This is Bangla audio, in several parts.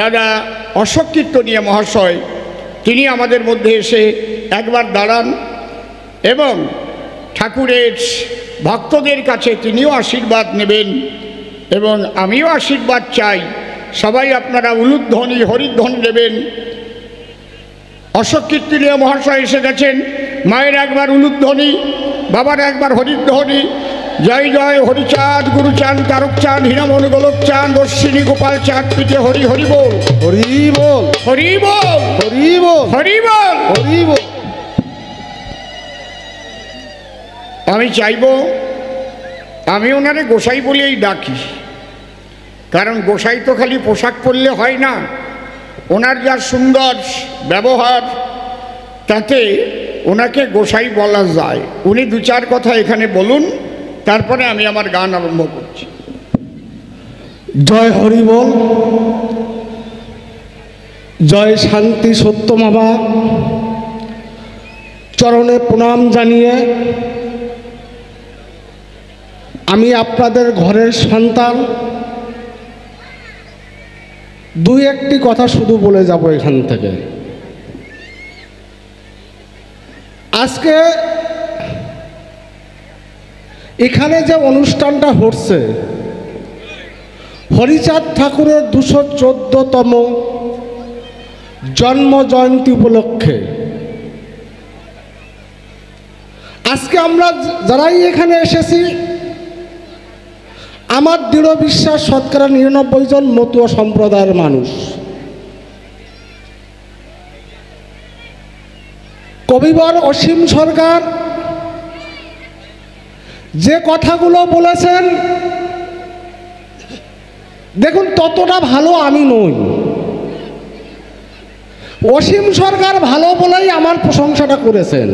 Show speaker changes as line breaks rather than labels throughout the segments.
দাদা অশোক কীর্তনীয় মহাশয় তিনি আমাদের মধ্যে এসে একবার দাঁড়ান এবং ঠাকুরের ভক্তদের কাছে তিনিও আশীর্বাদ নেবেন এবং আমিও আশীর্বাদ চাই। সবাই আপনারা উলুধ্বনি হরিধ্বনি দেবেন। অশোক কীর্তনীয় মহাশয় এসে গেছেন। মায়ের একবার উলুধ্বনি, বাবার একবার হরিধ্বনি। জয় জয় হরিচাঁদ গুরুচাঁদ তারকচাঁদ হীরামন গোলকচাঁদ অশ্বিনী গোপাল চাঁদ পিঠে হরি হরি বল
হরি বল
হরি বল
হরি বল
হরি বল
হরি বল।
আমি চাইব আমি ওনারে গোসাই বলেই ডাকি, কারণ গোসাই তো খালি পোশাক পরলে হয় না, ওনার যা সুন্দর ব্যবহার তাতে ওনাকে গোসাই বলা যায়। উনি দু চার কথা এখানে বলুন, তারপরে আমি আমার গান আরম্ভ করছি।
জয় হরি বল। জয় শান্তি সত্য বাবা চরণে প্রণাম জানিয়ে আমি আপনাদের ঘরের সন্তান দুই একটি কথা শুধু বলে যাব এখান থেকে। আজকে এখানে যে অনুষ্ঠানটা হচ্ছে হরিচাঁদ ঠাকুরের 214তম জন্ম জয়ন্তী উপলক্ষে আজকে আমরা যারাই এখানে এসেছি আমার দৃঢ় বিশ্বাস 99% জন মতুয়া সম্প্রদায়ের মানুষ। কবিবর অসীম সরকার যে কথাগুলো বলেছেন, দেখুন ততটা ভালো আমি নই। অসীম সরকার ভালো বলেই আমার প্রশংসাটা করেছেন,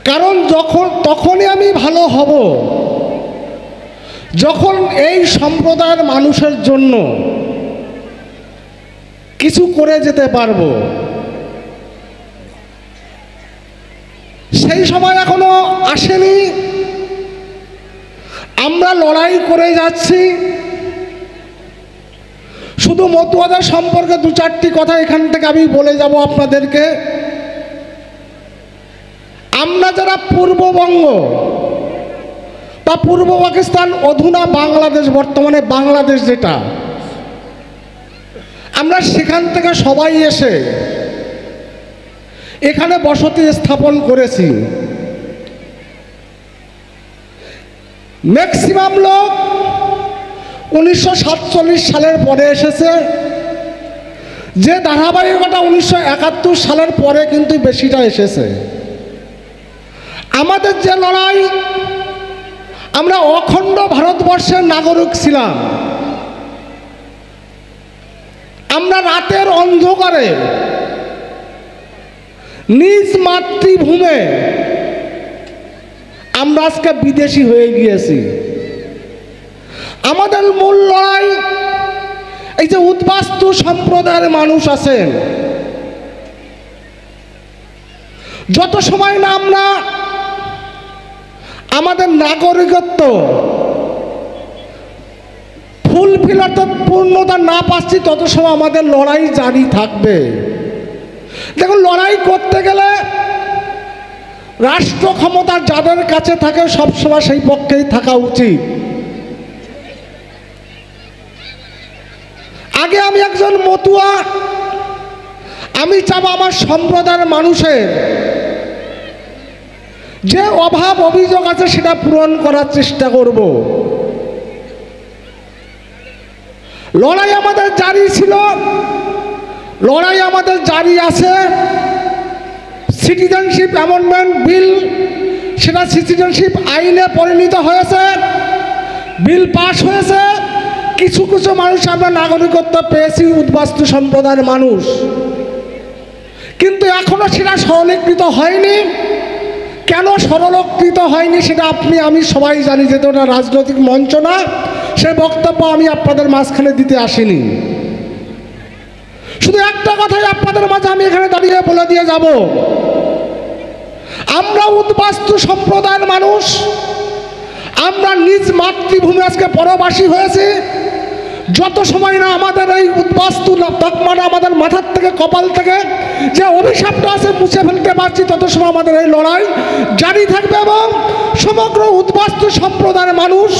কারণ তখনই আমি ভালো হব যখন এই সম্প্রদায়ের মানুষের জন্য কিছু করে যেতে পারবো। সেই সময় এখনো আসেনি। আমরা লড়াই করে যাচ্ছি। শুধু মতুয়াদের সম্পর্কে দু চারটি কথা এখান থেকে আমি বলে যাব আপনাদেরকে। আমরা যারা পূর্ববঙ্গ বা পূর্ব পাকিস্তান অধুনা বাংলাদেশ, বর্তমানে বাংলাদেশ যেটা, আমরা সেখান থেকে সবাই এসে এখানে বসতি স্থাপন করেছি। ম্যাক্সিমাম লোক 1947 সালের পরে এসেছে। যে ধারাবাহিকতা 1971 সালের পরে কিন্তু বেশিটা এসেছে। আমাদের যে লড়াই, আমরা অখণ্ড ভারতবর্ষের নাগরিক ছিলাম। আমরা রাতের অন্ধকারে নিজ মাতৃভূমে আমরা আজকে বিদেশি হয়ে গিয়েছি। আমাদের মূল লড়াই এই যে উদ্বাস্তু সম্প্রদায়ের মানুষ আছেন, যত সময় না আমরা আমাদের নাগরিকত্ব ফুলফিল অর্থাৎ পূর্ণতা না পাচ্ছি, তত সময় আমাদের লড়াই জারি থাকবে। দেখুন, লড়াই করতে গেলে রাষ্ট্র ক্ষমতা যাদের কাছে থাকে সবসময় সেই পক্ষেই থাকা উচিত। আগে আমি একজন মতুয়া, আমি চাবো আমার সম্প্রদায়ের মানুষের যে অভাব অভিযোগ আছে সেটা পূরণ করার চেষ্টা করব। লড়াই আমাদের জারি ছিল, লড়াই আমাদের জারি আছে। সিটিজেনশিপ অ্যামেন্ডমেন্ট বিল, সেটা সিটিজেনশিপ আইনে পরিণত হয়েছে, বিল পাস হয়েছে। কিছু কিছু মানুষ আমরা নাগরিকত্ব পেয়েছি, উদ্বাস্তু সম্প্রদায়ের মানুষ, কিন্তু এখনো সেটা সরলীকৃত হয়নি। কেন সরলীকৃত হয়নি সেটা আপনি আমি সবাই জানি, যেহেতু ওটা রাজনৈতিক মঞ্চ না, সে বক্তব্য আমি আপনাদের মাঝখানে দিতে আসিনি। শুধু একটা কথাই আপনাদের মাঝে আমি এখানে দাঁড়িয়ে বলে দিয়ে যাব, আমরা উদ্বাস্তু সম্প্রদায়ের মানুষ, আমরা নিজ মাতৃভূমি আজকে পরবাসী হয়েছি। যত সময় না আমাদের এই উদ্বাস্তু তকমাটা আমাদের মাথার থেকে কপাল থেকে যে অভিশাপটা আছে মুছে ফেলতে পারছি, তত সময় আমাদের এই লড়াই জারি থাকবে। এবং সমগ্র উদ্বাস্তু সম্প্রদায়ের মানুষ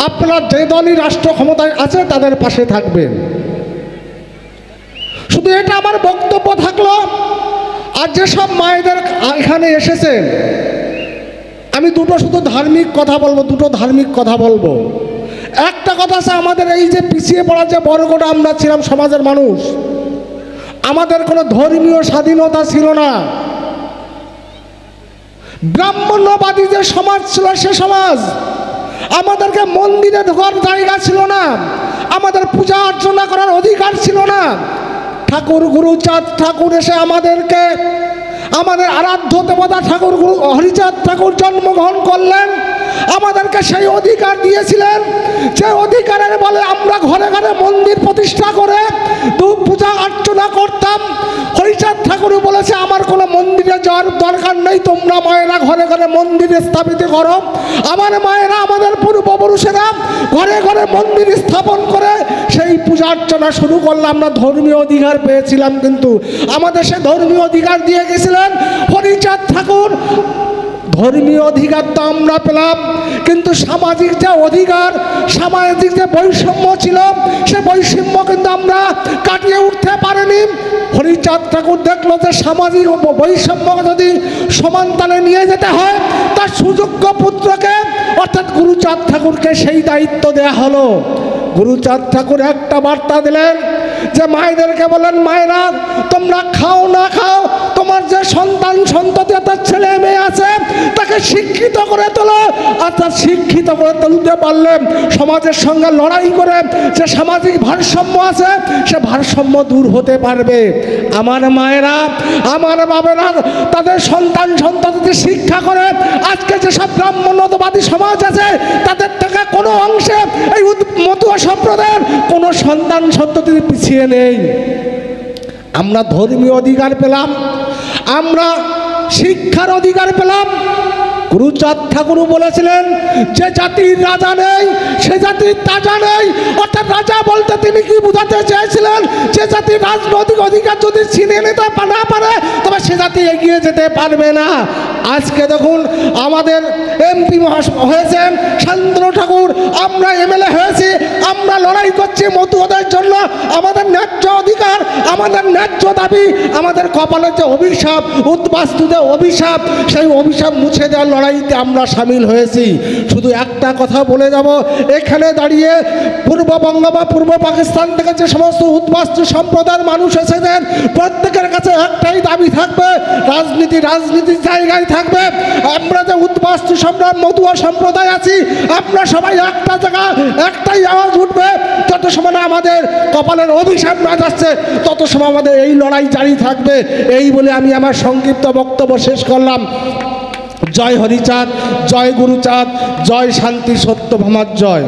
আপনারা যে দলই রাষ্ট্র ক্ষমতায় আছে তাদের পাশে থাকবেন। শুধু এটা আমার বক্তব্য থাকলো। আর যেসব মায়েদের এখানে এসেছেন, আমি শুধু ধার্মিক কথা বলবো। একটা কথা আছে, আমাদের এই যে পিছিয়ে পড়া যে বর্গটা আমরা ছিলাম সমাজের মানুষ, আমাদের কোনো ধর্মীয় স্বাধীনতা ছিল না। ব্রাহ্মণ্যবাদী যে সমাজ ছিল সে সমাজ, আমাদেরকে মন্দিরে ঢোকার জায়গা ছিল না, আমাদের পূজা অর্চনা করার অধিকার ছিল না। ঠাকুর গুরুচাঁদ ঠাকুর এসে আমাদের আরাধ্য দেবতা ঠাকুর গুরু হরিচাঁদ ঠাকুর জন্মগ্রহণ করলেন, আমাদেরকে সেই অধিকার দিয়েছিলেন। যে অধিকারের বলে আমরা ঘরে ঘরে মন্দির প্রতিষ্ঠা করে ধূপ পূজা অর্চনা করতাম। হরিচাঁদ ঠাকুর বলেছে আমার কোনো মন্দিরে যাওয়ার দরকার নেই, তোমরা মায়েরা ঘরে ঘরে মন্দির স্থাপিত করো। আমার মায়েরা, আমাদের পূর্বপুরুষেরা ঘরে ঘরে মন্দির স্থাপন করে সেই পূজা অর্চনা শুরু করলাম। আমরা ধর্মীয় অধিকার পেয়েছিলাম, কিন্তু আমাদের সে ধর্মীয় অধিকার দিয়ে গেছিলেন হরিচাঁদ ঠাকুর। ধর্মীয় অধিকার তো আমরা পেলাম, কিন্তু সামাজিক যে অধিকার, সামাজিক যে বৈষম্য ছিল, সে বৈষম্য কিন্তু আমরা কাটিয়ে উঠতে পারিনি। হরিচাঁদ ঠাকুর দেখলো যে সামাজিক বৈষম্য যদি সমান তালে নিয়ে যেতে হয়, তার সুযোগ্য পুত্রকে অর্থাৎ গুরুচাঁদ ঠাকুরকে সেই দায়িত্ব দেয়া হলো। গুরুচাঁদ ঠাকুর একটা বার্তা দিলেন যে মায়েদেরকে বলেন, মায়েরা তোমরা খাও না খাও, তোমার যে সন্তান সন্ততি অর্থাৎ ছেলে মেয়ে আছে তাকে শিক্ষিত করে তোলো। অর্থাৎ শিক্ষিত করে তুলতে পারলে সমাজের সঙ্গে লড়াই করে যে সামাজিক ভারসাম্য আছে সে ভারসাম্য দূর হতে পারবে। আমার মায়েরা, আমার বাবেরা তাদের সন্তান সন্ততিকে শিক্ষা করে আজকে যেসব ব্রাহ্মণ্যবাদী সমাজ আছে তাদের থেকে কোনো অংশে এই মতুয়া সম্প্রদায়ের কোনো সন্তান সন্ততি পিছিয়ে নেই। আমরা ধর্মীয় অধিকার পেলাম, আমরা শিক্ষার অধিকার পেলাম। গুরুচাঁদ ঠাকুর বলেছিলেন যে জাতির রাজা নেই সে জাতির তাজা নেই। অর্থাৎ রাজা বলতে তিনি কি বোঝাতে চেয়েছিলেন? যে জাতির রাজনৈতিক অধিকার যদি ছিনিয়ে নিতে না পারে তবে সে জাতি এগিয়ে যেতে পারবে না। আজকে দেখুন আমাদের এমপি হয়েছেন শান্তনু ঠাকুর, আমরা এমএলএ হয়েছি, আমরা লড়াই করছি মতুয়াদের জন্য। আমাদের ন্যায্য অধিকার, আমাদের ন্যায্য দাবি, আমাদের কপালের যে অভিশাপ, উদ্বাস্তুদের অভিশাপ, সেই অভিশাপ মুছে দেওয়ার লড়াইতে আমরা সামিল হয়েছি। শুধু একটা কথা বলে যাব, এখানে দাঁড়িয়ে পূর্ববঙ্গ বা পূর্ব পাকিস্তান থেকে যে সমস্ত উদ্বাস্তু সম্প্রদায়ের মানুষ এসেছেন প্রত্যেকের কাছে একটাই দাবি থাকবে, রাজনীতির জায়গায় থাকবে। আমরা যে উদ্বাস্তু সম্প্রদায় মতুয়া সম্প্রদায় আছি, আমরা সবাই একটা জায়গা একটাই আওয়াজ উঠবে। যত সময় না আমাদের কপালের অভিশাপ না যাচ্ছে তত সময় আমাদের এই লড়াই জারি থাকবে। এই বলে আমি আমার সংক্ষিপ্ত বক্তব্য শেষ করলাম। জয় হরিচাঁদ, জয় গুরুচাঁদ, জয় শান্তি সত্যভামার জয়।